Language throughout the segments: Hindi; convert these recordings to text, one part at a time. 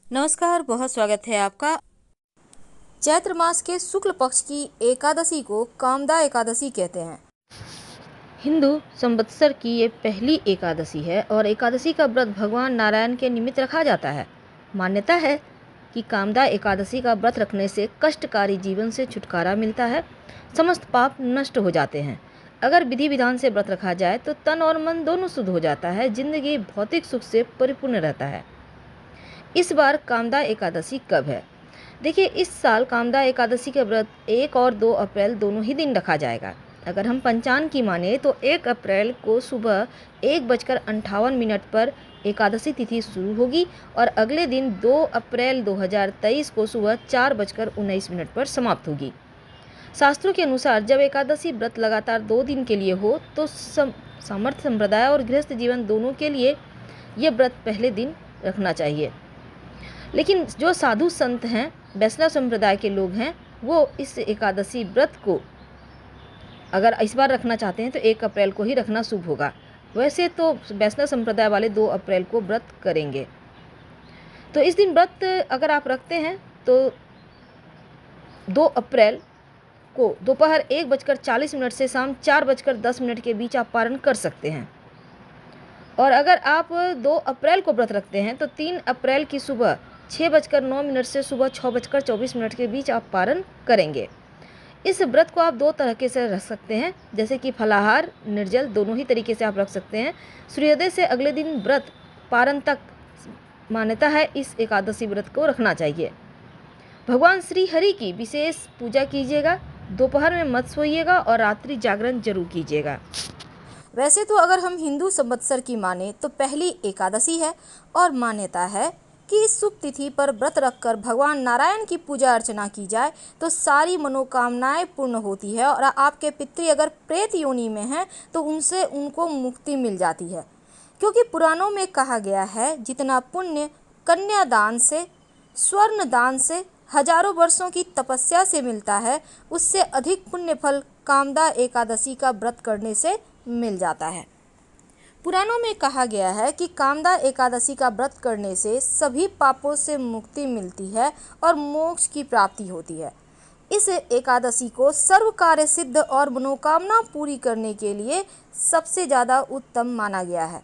नमस्कार, बहुत स्वागत है आपका। चैत्र मास के शुक्ल पक्ष की एकादशी को कामदा एकादशी कहते हैं। हिंदू संवत्सर की ये पहली एकादशी है और एकादशी का व्रत भगवान नारायण के निमित्त रखा जाता है। मान्यता है कि कामदा एकादशी का व्रत रखने से कष्टकारी जीवन से छुटकारा मिलता है, समस्त पाप नष्ट हो जाते हैं। अगर विधि विधान से व्रत रखा जाए तो तन और मन दोनों शुद्ध हो जाता है, जिंदगी भौतिक सुख से परिपूर्ण रहता है। इस बार कामदा एकादशी कब है? देखिए, इस साल कामदा एकादशी का व्रत 1 और 2 अप्रैल दोनों ही दिन रखा जाएगा। अगर हम पंचांग की माने तो 1 अप्रैल को सुबह 1:58 पर एकादशी तिथि शुरू होगी और अगले दिन 2 अप्रैल 2023 को सुबह 4:19 पर समाप्त होगी। शास्त्रों के अनुसार जब एकादशी व्रत लगातार 2 दिन के लिए हो तो सामर्थ्य संप्रदाय और गृहस्थ जीवन दोनों के लिए यह व्रत पहले दिन रखना चाहिए। लेकिन जो साधु संत हैं, वैष्णव संप्रदाय के लोग हैं, वो इस एकादशी व्रत को अगर इस बार रखना चाहते हैं तो 1 अप्रैल को ही रखना शुभ होगा। वैसे तो वैष्णव संप्रदाय वाले 2 अप्रैल को व्रत करेंगे। तो इस दिन व्रत अगर आप रखते हैं तो 2 अप्रैल को दोपहर 1:40 से शाम 4:10 के बीच आप पारण कर सकते हैं। और अगर आप 2 अप्रैल को व्रत रखते हैं तो 3 अप्रैल की सुबह 6:09 से सुबह 6:24 के बीच आप पारण करेंगे। इस व्रत को आप 2 तरीके से रख सकते हैं, जैसे कि फलाहार, निर्जल, दोनों ही तरीके से आप रख सकते हैं। सूर्योदय से अगले दिन व्रत पारण तक मान्यता है इस एकादशी व्रत को रखना चाहिए। भगवान श्री हरि की विशेष पूजा कीजिएगा, दोपहर में मत सोइएगा और रात्रि जागरण जरूर कीजिएगा। वैसे तो अगर हम हिंदू संवत्सर की माने तो पहली एकादशी है और मान्यता है कि इस शुभ तिथि पर व्रत रखकर भगवान नारायण की पूजा अर्चना की जाए तो सारी मनोकामनाएं पूर्ण होती है और आपके पितृ अगर प्रेत योनि में हैं तो उनसे उनको मुक्ति मिल जाती है। क्योंकि पुराणों में कहा गया है, जितना पुण्य कन्यादान से, स्वर्ण दान से, हजारों वर्षों की तपस्या से मिलता है, उससे अधिक पुण्य फल कामदा एकादशी का व्रत करने से मिल जाता है। पुराणों में कहा गया है कि कामदा एकादशी का व्रत करने से सभी पापों से मुक्ति मिलती है और मोक्ष की प्राप्ति होती है। इस एकादशी को सर्व कार्य सिद्ध और मनोकामना पूरी करने के लिए सबसे ज़्यादा उत्तम माना गया है।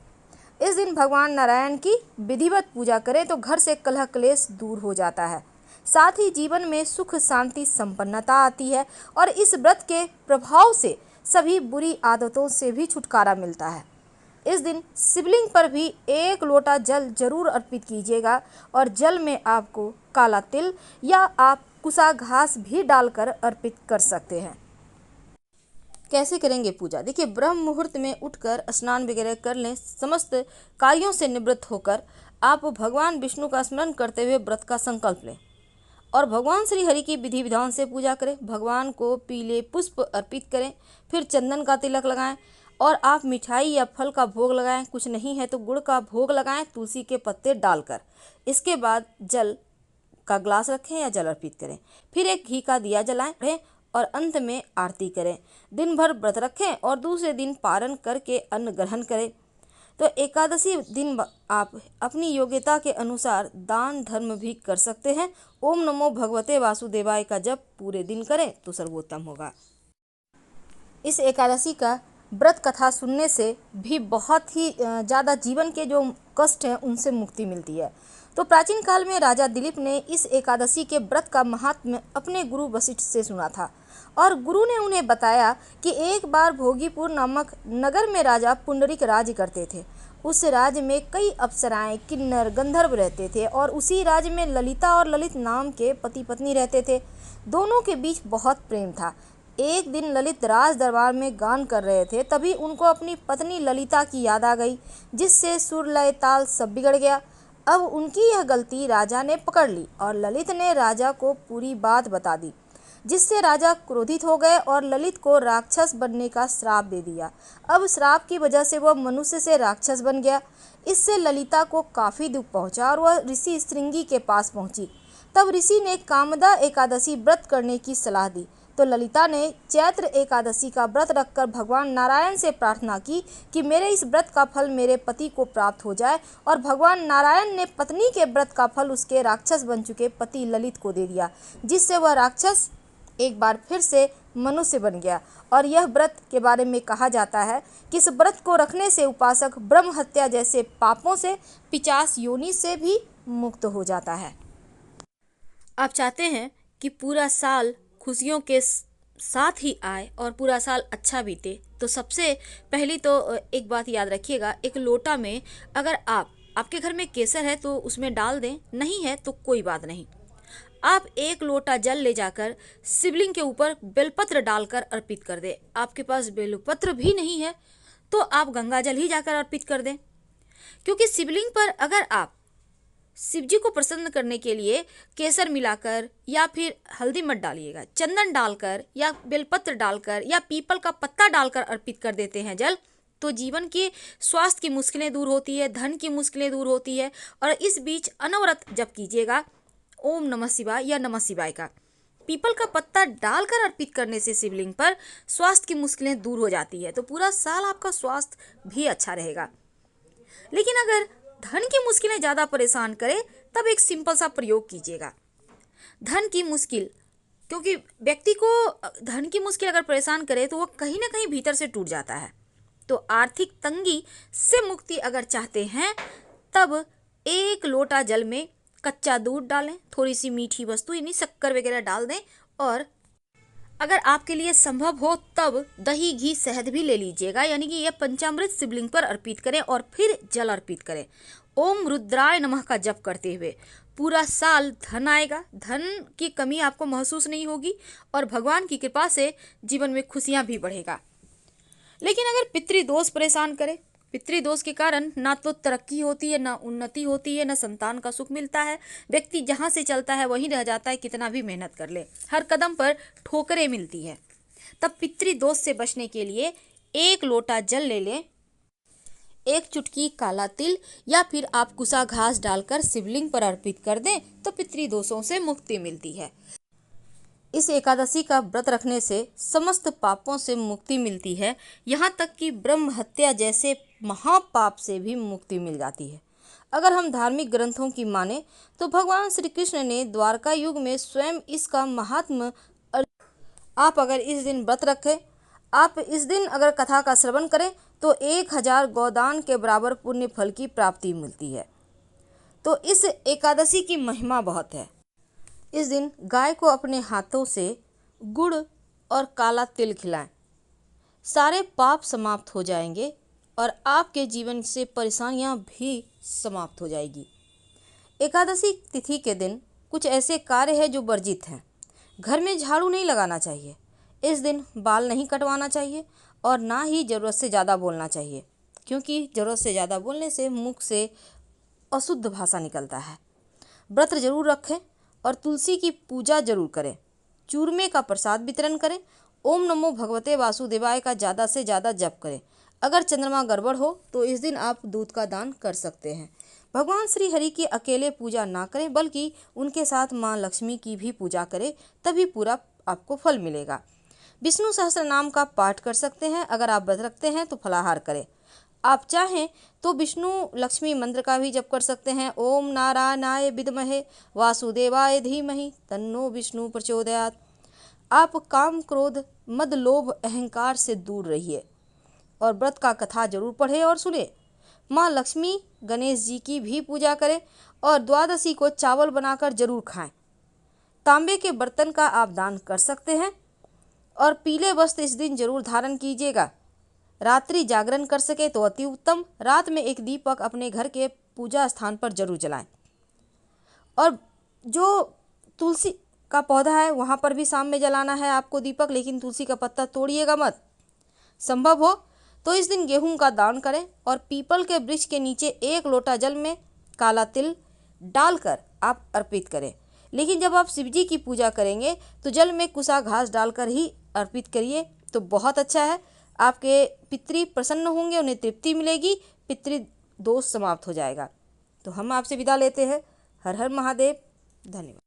इस दिन भगवान नारायण की विधिवत पूजा करें तो घर से कलह क्लेश दूर हो जाता है, साथ ही जीवन में सुख शांति संपन्नता आती है और इस व्रत के प्रभाव से सभी बुरी आदतों से भी छुटकारा मिलता है। इस दिन शिवलिंग पर भी 1 लोटा जल जरूर अर्पित कीजिएगा और जल में आपको काला तिल या आप कुसा घास भी डालकर अर्पित कर सकते हैं। कैसे करेंगे पूजा? देखिए, ब्रह्म मुहूर्त में उठकर स्नान वगैरह कर लें। समस्त कार्यों से निवृत्त होकर आप भगवान विष्णु का स्मरण करते हुए व्रत का संकल्प लें और भगवान श्री हरि की विधि विधान से पूजा करें। भगवान को पीले पुष्प अर्पित करें, फिर चंदन का तिलक लगाएं और आप मिठाई या फल का भोग लगाएं। कुछ नहीं है तो गुड़ का भोग लगाएं तुलसी के पत्ते डालकर। इसके बाद जल का ग्लास रखें या जल अर्पित करें, फिर एक घी का दिया जलाएं और अंत में आरती करें। दिन भर व्रत रखें और दूसरे दिन पारण करके अन्न ग्रहण करें। तो एकादशी दिन आप अपनी योग्यता के अनुसार दान धर्म भी कर सकते हैं। ओम नमो भगवते वासुदेवाय का जप पूरे दिन करें तो सर्वोत्तम होगा। इस एकादशी का व्रत कथा सुनने से भी बहुत ही ज़्यादा जीवन के जो कष्ट हैं उनसे मुक्ति मिलती है। तो प्राचीन काल में राजा दिलीप ने इस एकादशी के व्रत का महात्म्य अपने गुरु वशिष्ठ से सुना था और गुरु ने उन्हें बताया कि एक बार भोगीपुर नामक नगर में राजा पुंडरीक राज्य करते थे। उस राज्य में कई अप्सराएं, किन्नर, गंधर्व रहते थे और उसी राज्य में ललिता और ललित नाम के पति पत्नी रहते थे। दोनों के बीच बहुत प्रेम था। एक दिन ललित राज दरबार में गान कर रहे थे, तभी उनको अपनी पत्नी ललिता की याद आ गई, जिससे सुर लय ताल सब बिगड़ गया। अब उनकी यह गलती राजा ने पकड़ ली और ललित ने राजा को पूरी बात बता दी, जिससे राजा क्रोधित हो गए और ललित को राक्षस बनने का श्राप दे दिया। अब श्राप की वजह से वह मनुष्य से राक्षस बन गया। इससे ललिता को काफ़ी दुख पहुंचा और वह ऋषि श्रृंगी के पास पहुंची। तब ऋषि ने कामदा एकादशी व्रत करने की सलाह दी। तो ललिता ने चैत्र एकादशी का व्रत रखकर भगवान नारायण से प्रार्थना की कि मेरे इस व्रत का फल मेरे पति को प्राप्त हो जाए, और भगवान नारायण ने पत्नी के व्रत का फल उसके राक्षस बन चुके पति ललित को दे दिया, जिससे वह राक्षस एक बार फिर से मनुष्य बन गया। और यह व्रत के बारे में कहा जाता है कि इस व्रत को रखने से उपासक ब्रह्म हत्या जैसे पापों से, पिशाच योनि से भी मुक्त हो जाता है। आप चाहते हैं कि पूरा साल खुशियों के साथ ही आए और पूरा साल अच्छा बीते, तो सबसे पहली तो एक बात याद रखिएगा, एक लोटा में अगर आपके घर में केसर है तो उसमें डाल दें, नहीं है तो कोई बात नहीं। आप एक लोटा जल ले जाकर शिवलिंग के ऊपर बेलपत्र डालकर अर्पित कर दें। आपके पास बेलपत्र भी नहीं है तो आप गंगा जल ही जाकर अर्पित कर दें, क्योंकि शिवलिंग पर अगर आप शिव जी को प्रसन्न करने के लिए केसर मिलाकर या फिर हल्दी मत डालिएगा, चंदन डालकर या बेलपत्र डालकर या पीपल का पत्ता डालकर अर्पित कर देते हैं जल, तो जीवन के स्वास्थ्य की मुश्किलें दूर होती है, धन की मुश्किलें दूर होती है। और इस बीच अनवरत जप कीजिएगा ओम नमः शिवाय या नमः शिवाय का। पीपल का पत्ता डालकर अर्पित करने से शिवलिंग पर स्वास्थ्य की मुश्किलें दूर हो जाती है, तो पूरा साल आपका स्वास्थ्य भी अच्छा रहेगा। लेकिन अगर धन की मुश्किलें ज़्यादा परेशान करें तब एक सिंपल सा प्रयोग कीजिएगा। धन की मुश्किल, क्योंकि व्यक्ति को धन की मुश्किल अगर परेशान करे तो वो कहीं ना कहीं भीतर से टूट जाता है। तो आर्थिक तंगी से मुक्ति अगर चाहते हैं तब एक लोटा जल में कच्चा दूध डालें, थोड़ी सी मीठी वस्तु यानी शक्कर वगैरह डाल दें, और अगर आपके लिए संभव हो तब दही घी शहद भी ले लीजिएगा, यानी कि यह पंचामृत शिवलिंग पर अर्पित करें और फिर जल अर्पित करें। ओम रुद्राय नमः का जप करते हुए पूरा साल धन आएगा, धन की कमी आपको महसूस नहीं होगी और भगवान की कृपा से जीवन में खुशियां भी बढ़ेगा। लेकिन अगर पितृदोष परेशान करे, पितृदोष के कारण ना तो तरक्की होती है, ना उन्नति होती है, ना संतान का सुख मिलता है, व्यक्ति जहाँ से चलता है वहीं रह जाता है, कितना भी मेहनत कर ले, हर कदम पर ठोकरें मिलती है, तब पितृदोष से बचने के लिए एक लोटा जल ले लें, एक चुटकी काला तिल या फिर आप कुसा घास डालकर शिवलिंग पर अर्पित कर दें तो पितृदोषों से मुक्ति मिलती है। इस एकादशी का व्रत रखने से समस्त पापों से मुक्ति मिलती है, यहाँ तक कि ब्रह्म हत्या जैसे महापाप से भी मुक्ति मिल जाती है। अगर हम धार्मिक ग्रंथों की माने तो भगवान श्री कृष्ण ने द्वारका युग में स्वयं इसका महात्म्य, आप अगर इस दिन व्रत रखें, आप इस दिन अगर कथा का श्रवण करें तो 1000 गोदान के बराबर पुण्य फल की प्राप्ति मिलती है। तो इस एकादशी की महिमा बहुत है। इस दिन गाय को अपने हाथों से गुड़ और काला तिल खिलाएं, सारे पाप समाप्त हो जाएंगे और आपके जीवन से परेशानियां भी समाप्त हो जाएगी। एकादशी तिथि के दिन कुछ ऐसे कार्य हैं जो वर्जित हैं। घर में झाड़ू नहीं लगाना चाहिए, इस दिन बाल नहीं कटवाना चाहिए और ना ही ज़रूरत से ज़्यादा बोलना चाहिए, क्योंकि ज़रूरत से ज़्यादा बोलने से मुख से अशुद्ध भाषा निकलता है। व्रत जरूर रखें और तुलसी की पूजा जरूर करें। चूरमे का प्रसाद वितरण करें। ओम नमो भगवते वासुदेवाय का ज़्यादा से ज़्यादा जप करें। अगर चंद्रमा गड़बड़ हो तो इस दिन आप दूध का दान कर सकते हैं। भगवान श्री हरि की अकेले पूजा ना करें, बल्कि उनके साथ माँ लक्ष्मी की भी पूजा करें, तभी पूरा आपको फल मिलेगा। विष्णु सहस्त्र नाम का पाठ कर सकते हैं। अगर आप व्रत रखते हैं तो फलाहार करें। आप चाहें तो विष्णु लक्ष्मी मंत्र का भी जप कर सकते हैं। ओम नारायणाय विद्महे वासुदेवाय धीमहि तन्नो विष्णु प्रचोदयात्। आप काम क्रोध मद लोभ अहंकार से दूर रहिए और व्रत का कथा जरूर पढ़ें और सुने। माँ लक्ष्मी गणेश जी की भी पूजा करें और द्वादशी को चावल बनाकर जरूर खाएं। तांबे के बर्तन का आप दान कर सकते हैं और पीले वस्त्र इस दिन जरूर धारण कीजिएगा। रात्रि जागरण कर सके तो अति उत्तम। रात में एक दीपक अपने घर के पूजा स्थान पर जरूर जलाएं और जो तुलसी का पौधा है वहाँ पर भी शाम में जलाना है आपको दीपक, लेकिन तुलसी का पत्ता तोड़िएगा मत। संभव हो तो इस दिन गेहूं का दान करें और पीपल के वृक्ष के नीचे एक लोटा जल में काला तिल डालकर आप अर्पित करें। लेकिन जब आप शिव जी की पूजा करेंगे तो जल में कुसा घास डालकर ही अर्पित करिए, तो बहुत अच्छा है। आपके पितृ प्रसन्न होंगे, उन्हें तृप्ति मिलेगी, पितृ दोष समाप्त हो जाएगा। तो हम आपसे विदा लेते हैं। हर हर महादेव। धन्यवाद।